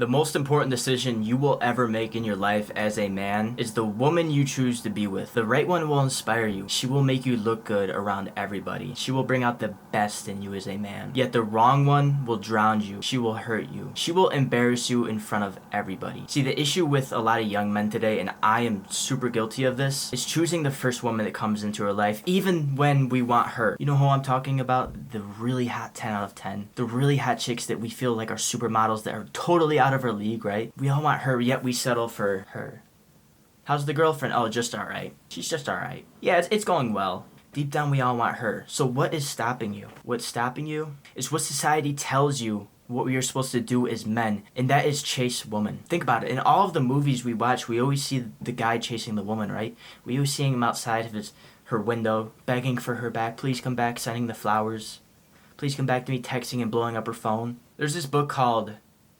The most important decision you will ever make in your life as a man is the woman you choose to be with. The right one will inspire you. She will make you look good around everybody. She will bring out the best in you as a man. Yet the wrong one will drown you. She will hurt you. She will embarrass you in front of everybody. See, the issue with a lot of young men today, and I am super guilty of this, is choosing the first woman that comes into our life, even when we want her. You know who I'm talking about? The really hot 10 out of 10. The really hot chicks that we feel like are supermodels that are totally out of our league, right? We all want her, yet we settle for her. How's the girlfriend? Oh, just alright. She's just alright. Yeah, it's going well. Deep down, we all want her. So what is stopping you? What's stopping you is what society tells you what we are supposed to do as men, and that is chase woman. Think about it. In all of the movies we watch, we always see the guy chasing the woman, right? We always see him outside of her window, begging for her back. Please come back, sending the flowers. Please come back to me, texting and blowing up her phone. There's this book called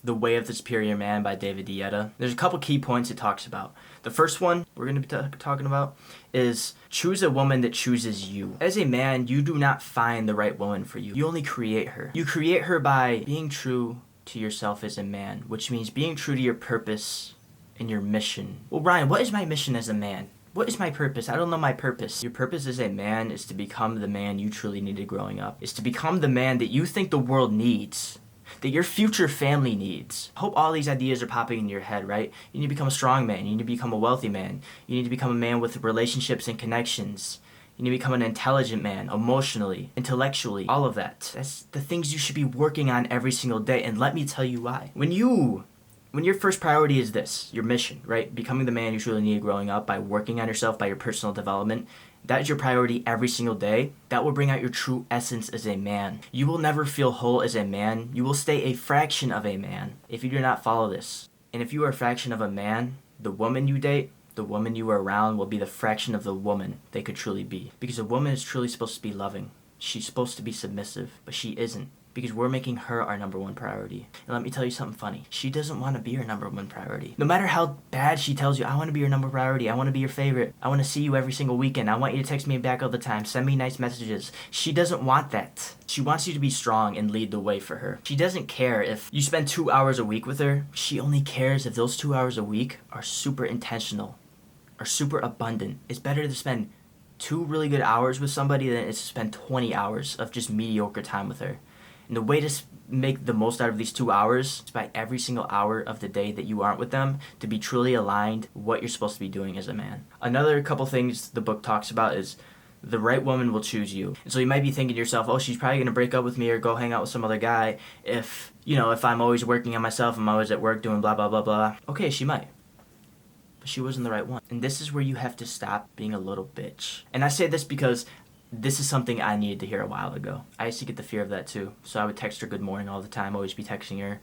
The Way of the Superior Man by David Dieta. There's a couple key points it talks about. The first one we're going to be talking about is choose a woman that chooses you. As a man, you do not find the right woman for you. You only create her. You create her by being true to yourself as a man, which means being true to your purpose and your mission. Well, Ryan, what is my mission as a man? What is my purpose? I don't know my purpose. Your purpose as a man is to become the man you truly needed growing up. Is to become the man that you think the world needs. That your future family needs. I hope all these ideas are popping in your head, right? You need to become a strong man. You need to become a wealthy man. You need to become a man with relationships and connections. You need to become an intelligent man, emotionally, intellectually, all of that. That's the things you should be working on every single day, and let me tell you why. When your first priority is this, your mission, right? Becoming the man you truly needed growing up by working on yourself, by your personal development, that is your priority every single day. That will bring out your true essence as a man. You will never feel whole as a man. You will stay a fraction of a man if you do not follow this. And if you are a fraction of a man, the woman you date, the woman you are around will be the fraction of the woman they could truly be. Because a woman is truly supposed to be loving. She's supposed to be submissive, but she isn't. Because we're making her our number one priority. And let me tell you something funny. She doesn't want to be your number one priority. No matter how bad she tells you, I want to be your number priority. I want to be your favorite. I want to see you every single weekend. I want you to text me back all the time. Send me nice messages. She doesn't want that. She wants you to be strong and lead the way for her. She doesn't care if you spend 2 hours a week with her. She only cares if those 2 hours a week are super intentional, are super abundant. It's better to spend 2 really good hours with somebody than it is to spend 20 hours of just mediocre time with her. And the way to make the most out of these 2 hours is by every single hour of the day that you aren't with them to be truly aligned what you're supposed to be doing as a man. Another couple things the book talks about is the right woman will choose you. And so you might be thinking to yourself, oh, she's probably going to break up with me or go hang out with some other guy if I'm always working on myself, I'm always at work doing blah, blah, blah, blah. Okay, she might. But she wasn't the right one. And this is where you have to stop being a little bitch. And I say this because this is something I needed to hear a while ago. I used to get the fear of that too. So I would text her good morning all the time, always be texting her,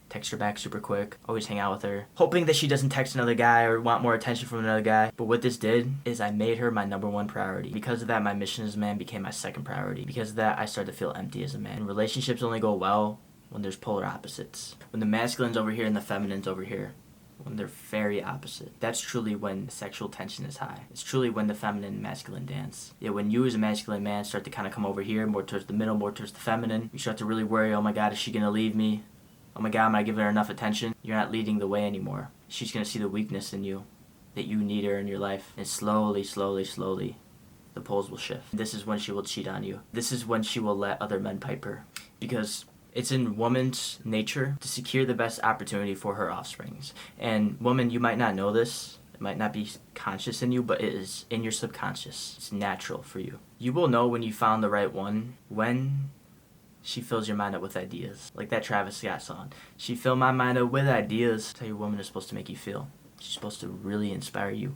text her back super quick, always hang out with her, hoping that she doesn't text another guy or want more attention from another guy. But what this did is I made her my number one priority. Because of that, my mission as a man became my second priority. Because of that, I started to feel empty as a man. And relationships only go well when there's polar opposites. When the masculine's over here and the feminine's over here. When they're very opposite. That's truly when sexual tension is high. It's truly when the feminine and masculine dance. Yeah, when you as a masculine man start to kind of come over here, more towards the middle, more towards the feminine, you start to really worry, oh my god, is she going to leave me? Oh my god, am I giving her enough attention? You're not leading the way anymore. She's going to see the weakness in you, that you need her in your life. And slowly, slowly, slowly, the poles will shift. This is when she will cheat on you. This is when she will let other men pipe her. Because it's in woman's nature to secure the best opportunity for her offsprings. And woman, you might not know this. It might not be conscious in you, but it is in your subconscious. It's natural for you. You will know when you found the right one when she fills your mind up with ideas. Like that Travis Scott song. She filled my mind up with ideas. That's how your woman is supposed to make you feel. She's supposed to really inspire you,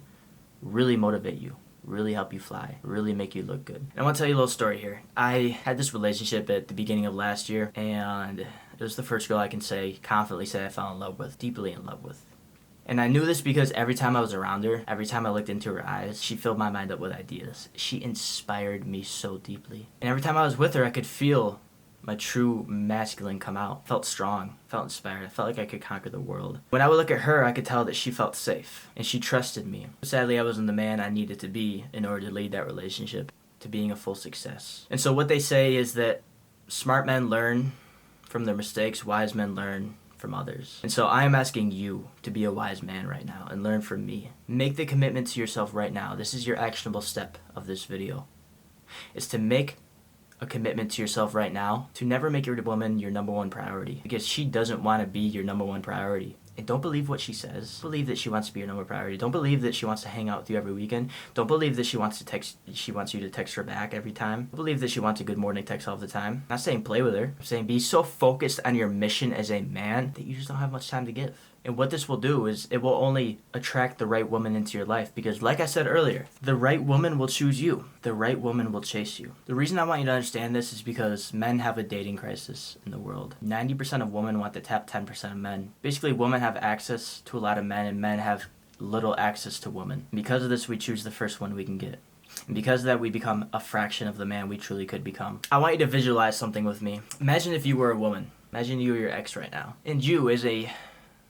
really motivate you, really help you fly, really make you look good. And I want to tell you a little story here. I had this relationship at the beginning of last year, and it was the first girl I can confidently say I fell in love with, deeply in love with. And I knew this because every time I was around her, every time I looked into her eyes, she filled my mind up with ideas. She inspired me so deeply. And every time I was with her, I could feel my true masculine come out. Felt strong, felt inspired. I felt like I could conquer the world. When I would look at her, I could tell that she felt safe and she trusted me. Sadly, I wasn't the man I needed to be in order to lead that relationship to being a full success. And so what they say is that smart men learn from their mistakes, wise men learn from others. And so I am asking you to be a wise man right now and learn from me. Make the commitment to yourself right now. This is your actionable step of this video. It's to make a commitment to yourself right now to never make your woman your number one priority, because she doesn't want to be your number one priority. And don't believe what she says. Believe that she wants to be your number one priority. Don't believe that she wants to hang out with you every weekend. Don't believe that she wants you to text her back every time. Don't believe that she wants a good morning text all the time. I'm not saying play with her. I'm saying be so focused on your mission as a man that you just don't have much time to give. And what this will do is it will only attract the right woman into your life, because like I said earlier, the right woman will choose you. The right woman will chase you. The reason I want you to understand this is because men have a dating crisis in the world. 90% of women want the top 10% of men. Basically, women have access to a lot of men, and men have little access to women. And because of this, we choose the first one we can get. And because of that, we become a fraction of the man we truly could become. I want you to visualize something with me. Imagine if you were a woman. Imagine you were your ex right now. And you as a...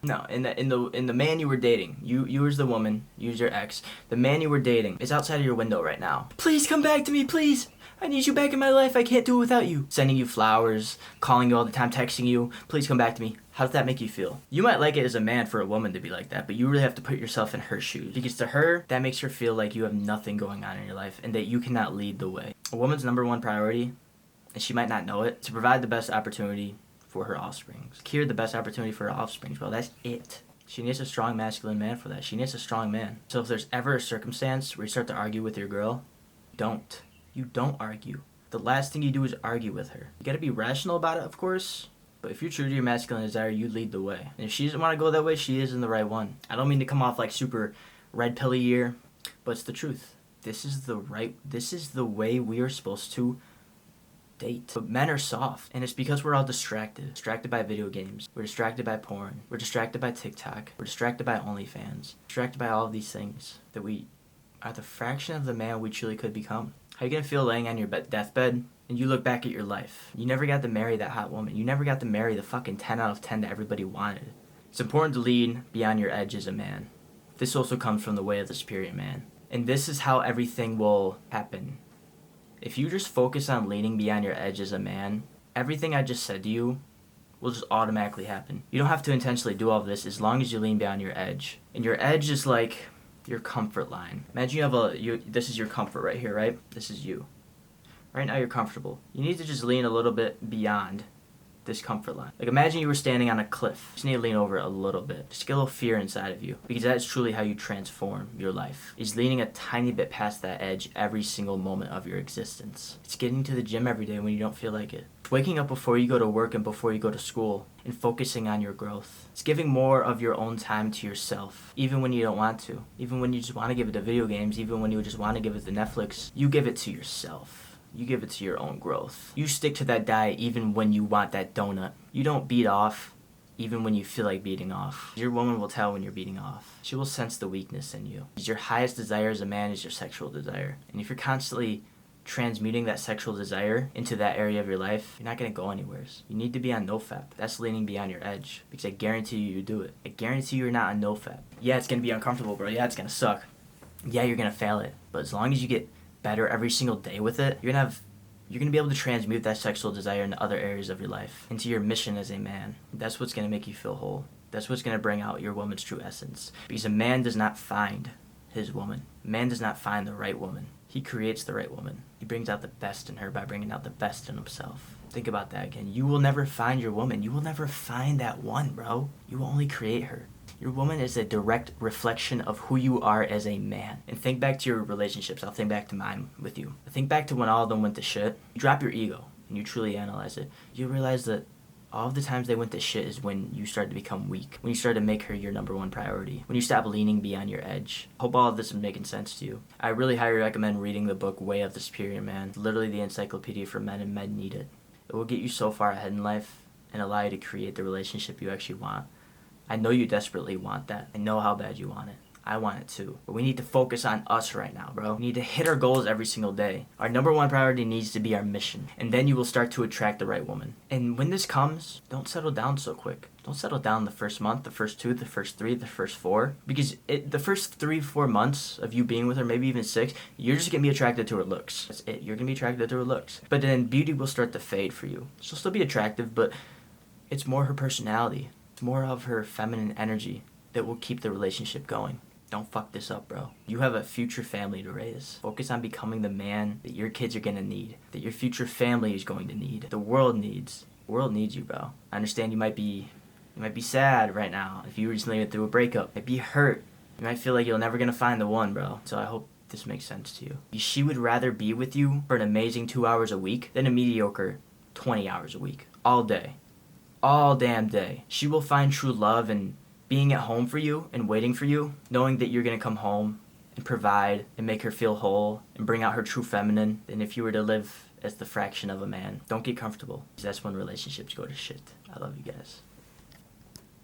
No, in the man you were dating, you as the woman, you as your ex, the man you were dating is outside of your window right now. Please come back to me, please. I need you back in my life. I can't do it without you. Sending you flowers, calling you all the time, texting you. Please come back to me. How does that make you feel? You might like it as a man for a woman to be like that, but you really have to put yourself in her shoes. Because to her, that makes her feel like you have nothing going on in your life and that you cannot lead the way. A woman's number one priority, and she might not know it, to provide the best opportunity for her offspring. Secure the best opportunity for her offspring. Well, that's it. She needs a strong masculine man for that. She needs a strong man. So if there's ever a circumstance where you start to argue with your girl, don't. You don't argue. The last thing you do is argue with her. You gotta be rational about it, of course, but if you're true to your masculine desire, you lead the way. And if she doesn't want to go that way, she isn't the right one. I don't mean to come off like super red pilly here, but it's the truth. This is the way we are supposed to date. But men are soft, and it's because we're all distracted. Distracted by video games. We're distracted by porn. We're distracted by TikTok. We're distracted by OnlyFans. Distracted by all of these things that we are the fraction of the man we truly could become. How are you gonna feel laying on your deathbed and you look back at your life? You never got to marry that hot woman. You never got to marry the fucking 10 out of 10 that everybody wanted. It's important to lean beyond your edge as a man. This also comes from the way of the superior man. And this is how everything will happen. If you just focus on leaning beyond your edge as a man, everything I just said to you will just automatically happen. You don't have to intentionally do all of this as long as you lean beyond your edge. And your edge is like your comfort line. Imagine you have this is your comfort right here, right? This is you. Right now you're comfortable. You need to just lean a little bit beyond this comfort line. Like imagine you were standing on a cliff. You just need to lean over it a little bit. Just get a little fear inside of you, because that's truly how you transform your life. Is leaning a tiny bit past that edge every single moment of your existence. It's getting to the gym every day when you don't feel like it. Waking up before you go to work and before you go to school and focusing on your growth. It's giving more of your own time to yourself, even when you don't want to. Even when you just want to give it to video games, even when you just want to give it to Netflix, you give it to yourself. You give it to your own growth. You stick to that diet even when you want that donut. You don't beat off even when you feel like beating off. Your woman will tell when you're beating off. She will sense the weakness in you. Your highest desire as a man is your sexual desire. And if you're constantly transmuting that sexual desire into that area of your life, you're not going to go anywhere. You need to be on NoFap. That's leaning beyond your edge, because I guarantee you do it. I guarantee you're not on NoFap. Yeah, it's going to be uncomfortable, bro. Yeah, it's going to suck. Yeah, you're going to fail it. But as long as you get better every single day with it, you're gonna be able to transmute that sexual desire into other areas of your life, into your mission as a man. That's what's gonna make you feel whole. That's what's gonna bring out your woman's true essence. Because a man does not find his woman. A man does not find the right woman. He creates the right woman. He brings out the best in her by bringing out the best in himself. Think about that again. You will never find your woman. You will never find that one, bro. You will only create her. Your woman is a direct reflection of who you are as a man. And think back to your relationships. I'll think back to mine with you. Think back to when all of them went to shit. You drop your ego and you truly analyze it. You realize that all of the times they went to shit is when you started to become weak. When you started to make her your number one priority. When you stop leaning beyond your edge. Hope all of this is making sense to you. I really highly recommend reading the book Way of the Superior Man. It's literally the encyclopedia for men, and men need it. It will get you so far ahead in life and allow you to create the relationship you actually want. I know you desperately want that. I know how bad you want it. I want it too. But we need to focus on us right now, bro. We need to hit our goals every single day. Our number one priority needs to be our mission. And then you will start to attract the right woman. And when this comes, don't settle down so quick. Don't settle down the first month, the first 2, the first 3, the first 4. Because the first 3, 4 months of you being with her, maybe even 6, you're just going to be attracted to her looks. That's it. You're going to be attracted to her looks. But then beauty will start to fade for you. She'll still be attractive, but it's more her personality. more of her feminine energy that will keep the relationship going. Don't fuck this up, bro. You have a future family to raise. Focus on becoming the man that your kids are gonna need, that your future family is going to need, the world needs. The world needs you, bro. I understand you might be sad right now if you recently went through a breakup. You might be hurt. You might feel like you're never gonna find the one, bro. So I hope this makes sense to you. She would rather be with you for an amazing 2 hours a week than a mediocre 20 hours a week. All day. All damn day. She will find true love in being at home for you and waiting for you, knowing that you're gonna come home and provide and make her feel whole and bring out her true feminine than if you were to live as the fraction of a man. Don't get comfortable, because that's when relationships go to shit. I love you guys.